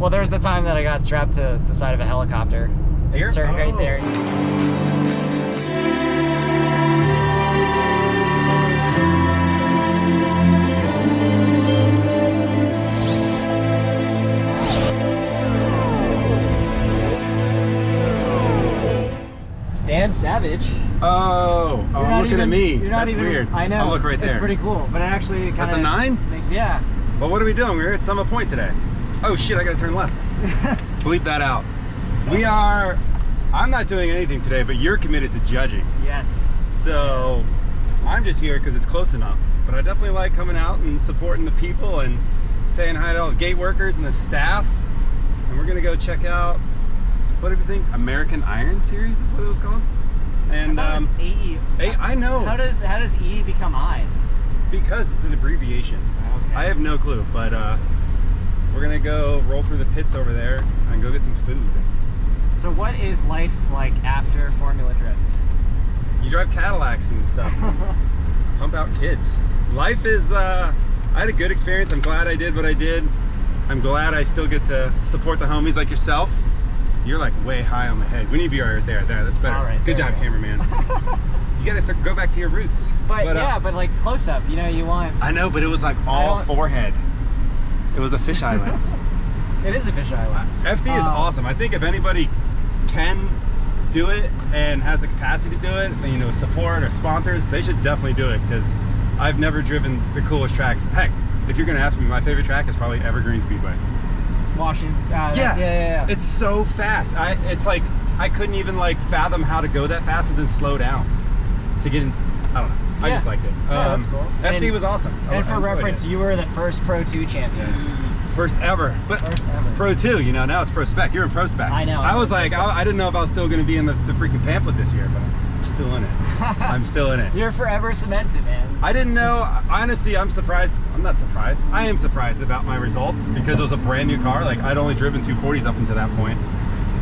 Well, there's the time that I got strapped to the side of a helicopter. Here? Started right there. Dan Savage. Oh, I'm looking at me. You're not That's even, weird. I know. I'll look right there. It's pretty cool, but it actually kind of. That's a 9? Yeah. Well, what are we doing? We're here at Summit Point today. Oh shit, I gotta turn left. Bleep that out. We are, I'm not doing anything today, but you're committed to judging. Yes. So I'm just here because it's close enough. But I definitely like coming out and supporting the people and saying hi to all the gate workers and the staff. And we're gonna go check out, what do you think? American Iron Series is what it was called? And I thought it was AE. I know. How does E become I? Because it's an abbreviation. Okay. I have no clue, but we're gonna go roll through the pits over there and go get some food. So what is life like after Formula Drift? You drive Cadillacs and stuff. Pump out kids. Life is, I had a good experience. I'm glad I did what I did. I'm glad I still get to support the homies like yourself. You're like way high on the head. We need to be right there. There, that's better. All right, good job, cameraman. You gotta go back to your roots. But yeah, but like close up, you know, you want. I know, but it was like all forehead. It was a fisheye lens. It is a fisheye lens. FD is awesome. I think if anybody can do it and has the capacity to do it, you know, support or sponsors, they should definitely do it because I've never driven the coolest tracks. Heck, if you're gonna ask me, my favorite track is probably Evergreen Speedway. Washington. Yeah. It's so fast. It's like I couldn't even like fathom how to go that fast and then slow down to get in. I don't know. I just liked it. Yeah, that's cool. FD was awesome. And for reference, you were the first Pro2 champion. First ever. But first ever. Pro2, you know, now it's Pro Spec. You're in Pro Spec. I know. I was like, I didn't know if I was still going to be in the freaking pamphlet this year, but I'm still in it. I'm still in it. You're forever cemented, man. I didn't know. Honestly, I'm surprised. I'm not surprised. I am surprised about my results because it was a brand new car. Like, I'd only driven 240s up until that point.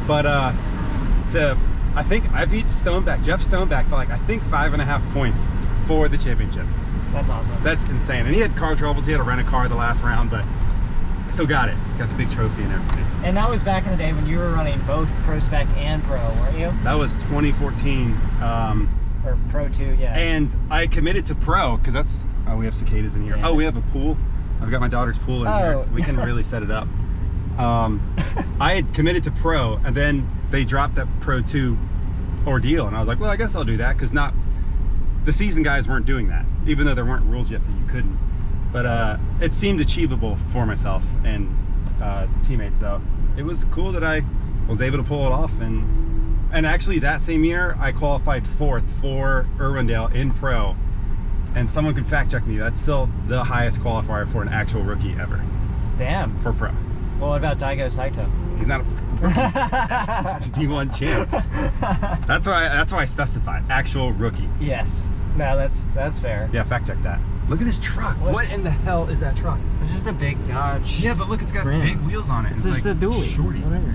But I think I beat Stoneback, Jeff Stoneback, by like, I think 5.5 points for the championship. That's awesome. That's insane. And he had car troubles. He had to rent a car the last round, but I still got it. Got the big trophy and everything. And that was back in the day when you were running both Pro Spec and Pro, weren't you? That was 2014. Or Pro2, yeah. And I committed to Pro because that's, oh, we have cicadas in here. Yeah. Oh, we have a pool. I've got my daughter's pool in here. We can really set it up. I had committed to Pro, and then they dropped that Pro2 ordeal, and I was like, well, I guess I'll do that because the season guys weren't doing that, even though there weren't rules yet that you couldn't. But it seemed achievable for myself and teammates, so it was cool that I was able to pull it off. And actually that same year I qualified 4th for Irwindale in Pro, and someone can fact check me, that's still the highest qualifier for an actual rookie ever. Damn. For Pro. Well, what about Daigo Saito? He's not a D1 champ. That's why I specified actual rookie. Yes. No, that's fair. Yeah, fact check that. Look at this truck. What in the hell is that truck? It's just a big Dodge. Yeah, but look, it's got big wheels on it. It's just like a dually. Shorty. Whatever.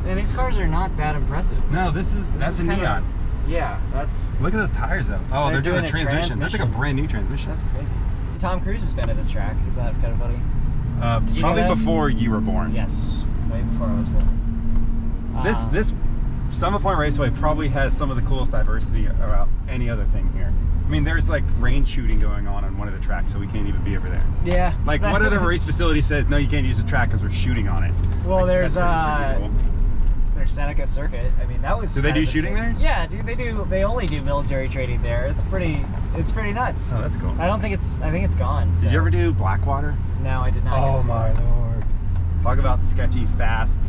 And these cars are not that impressive. No, that's a Neon. Yeah, that's. Look at those tires though. Oh, they're doing a transmission. That's like a brand new transmission. That's crazy. Tom Cruise has been at this track. Is that kind of funny? Probably before you were born. Yes, way before I was born. This Summit Point Raceway probably has some of the coolest diversity about any other thing here. I mean, there's like range shooting going on one of the tracks, so we can't even be over there. Yeah. Like, what other race facility says no, you can't use the track because we're shooting on it? Well, like, there's cool. There's Seneca Circuit. I mean, that was. Do they do shooting there? Yeah, dude. They do. They only do military training there. It's pretty nuts. Oh, that's cool. I think it's gone. Did you ever do Blackwater? No, I did not. Oh my lord. Talk about sketchy fast.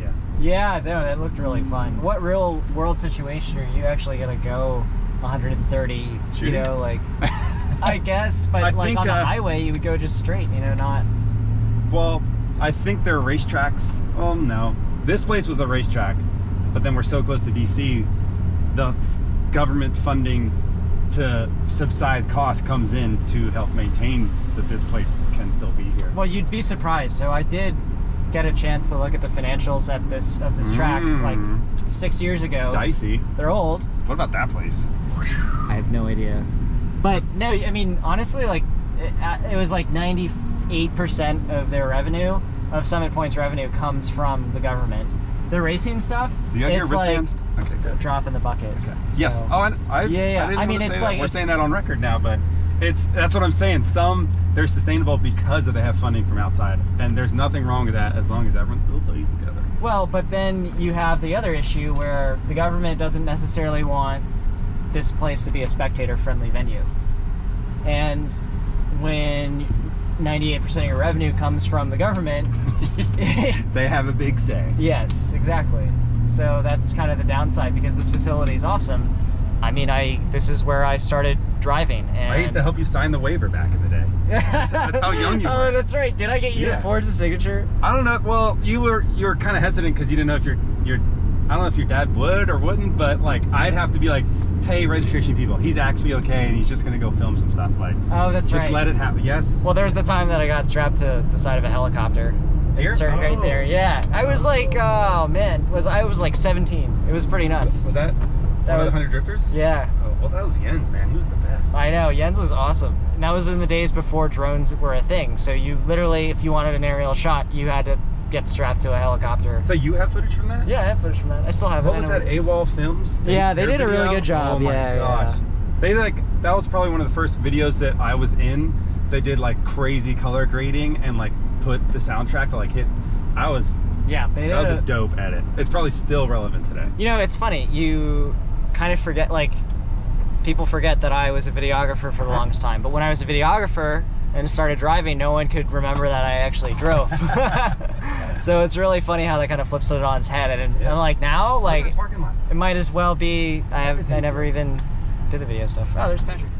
Yeah. Yeah, no, that looked really fun. What real world situation are you actually gonna go 130? Shooting? You know, like I guess, but like on the highway you would go just straight, you know, not. Well, I think there are racetracks. Oh no, this place was a racetrack, but then we're so close to DC, the government funding to subside costs comes in to help maintain that this place can still be here. Well, you'd be surprised. So I did get a chance to look at the financials at this track like 6 years ago. Dicey. They're old. What about that place? I have no idea. But no, I mean honestly, like it was like 90 8% of their revenue, of Summit Point's revenue, comes from the government. The racing stuff, Do you have your it's wristband? like Okay, good. drop in the bucket. Okay. So- Yes. Oh, and I didn't I mean, want to it's say like that. We're saying that on record now, but that's what I'm saying. Some, they're sustainable because they have funding from outside, and there's nothing wrong with that as long as everyone still plays together. Well, but then you have the other issue where the government doesn't necessarily want this place to be a spectator-friendly venue. And when 98% of your revenue comes from the government, They have a big say. yes, exactly. So that's kind of the downside, because this facility is awesome. I mean, this is where I started driving. And I used to help you sign the waiver back in the day. That's how young you were. Oh, that's right. Did I get you Yeah. to forge the signature? I don't know. Well, you were kind of hesitant because you didn't know if your I don't know if your dad would or wouldn't, but like I'd have to be like, hey, registration people, he's actually okay and he's just gonna go film some stuff. Like, Oh, that's right. just let it happen. Yes. Well, there's the time that I got strapped to the side of a helicopter. Here? It started right Oh. there. Yeah, I was like, oh man, I was like 17. It was pretty nuts. Was that one of the 100 drifters? Yeah, Oh, well, that was Jens, man. He was the best. I know. Jens was awesome. And that was in the days before drones were a thing. So you literally, if you wanted an aerial shot, you had to get strapped to a helicopter. So you have footage from that? Yeah, I have footage from that. I still have it. What was that? AWOL Films? Yeah, they their did a really video? good job. Oh my Yeah, gosh. yeah. They that was probably one of the first videos that I was in. They did like crazy color grading and like put the soundtrack to like hit. Yeah, they did. That was a dope edit. It's probably still relevant today. You know, it's funny. You kind of forget, like, people forget that I was a videographer for the longest time. But when I was a videographer and started driving, no one could remember that I actually drove. So it's really funny how that kind of flips it on its head. And like now, Look at like, this parking lot. it might as well be. I never even did the video stuff. Oh, there's Patrick.